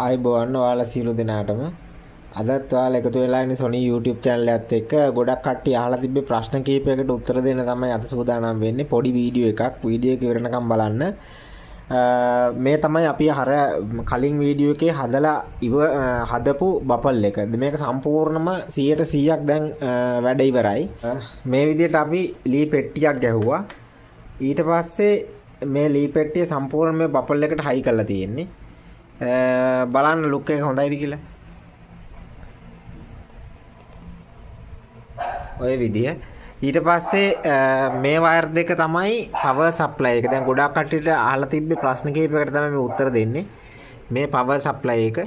ආයුබෝවන් ඔයාලා සියලු දෙනාටම අදත් ඔයාලා එකතු වෙලා ඉන්නේ Sony YouTube channel එකත් එක්ක ගොඩක් කට්ටිය අහලා තිබ්බේ ප්‍රශ්න කීපයකට උත්තර දෙන්න තමයි අද සූදානම් වෙන්නේ. පොඩි වීඩියෝ එකක්. වීඩියෝ එක ඉවරනකම් බලන්න. මේ තමයි අපි අර කලින් වීඩියෝ එකේ හදපු බපල් එක. මේක සම්පූර්ණම 100%ක් දැන් වැඩ ඉවරයි. මේ විදිහට අපි ලී පෙට්ටියක් ගැහුවා. ඊට පස්සේ මේ ලී පෙට්ටිය සම්පූර්ණ මේ බපල් එකට හයි කරලා තියෙන්නේ. බලන්න ලුක් එක හොඳයිද කියලා. ඔය විදිය. ඊට පස්සේ මේ වයර් දෙක තමයි පවර් සප්ලයි එක. දැන් ගොඩක් කට්ටියට අහලා තිබ්බේ ප්‍රශ්න කිහිපයකට තමයි මේ උත්තර දෙන්නේ. මේ පවර් සප්ලයි එක,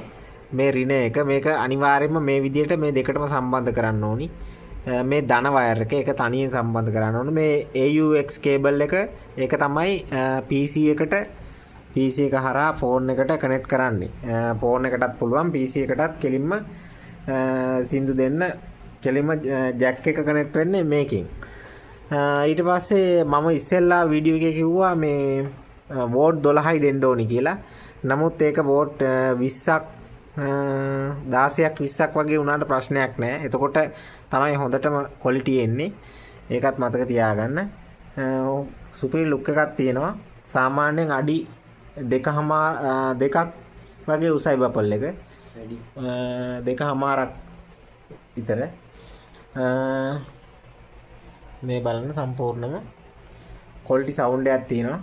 මේ රිනේ එක, මේක අනිවාර්යයෙන්ම මේ විදියට මේ දෙකටම සම්බන්ධ කරන්න ඕනි. මේ ධන වයර් එක ඒක තනියෙන් සම්බන්ධ කරන්න ඕනේ. මේ AUX කේබල් එක ඒක තමයි PC එක හරහා ෆෝන් එකට කනෙක්ට් කරන්නේ. ෆෝන් එකටත් පුළුවන් PC එකටත් කෙලින්ම සින්දු දෙන්න කෙලින්ම ජැක් එක කනෙක්ට් වෙන්නේ මේකෙන්. ඊට පස්සේ මම ඉස්සෙල්ලා වීඩියෝ එකේ කිව්වා මේ වෝට් 12යි දෙන්න ඕනි කියලා. නමුත් ඒක වෝට් 20ක් 16ක් 20ක් වගේ වුණාට ප්‍රශ්නයක් නැහැ. එතකොට තමයි හොඳටම ක්වොලිටි එන්නේ. ඒකත් මතක තියාගන්න. සුපිරි ලුක් එකක් තියෙනවා. සාමාන්‍යයෙන් අඩි 2.5 වගේ උසයි බපල් එක. 2.5ක් විතර. මේ බලන්න සම්පූර්ණම ක්වොලිටි සවුන්ඩ් එකක් තියෙනවා.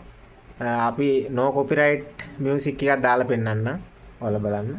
අපි no copyright music එකක් දාලා පෙන්නන්නම්. ඔයාලා බලන්න.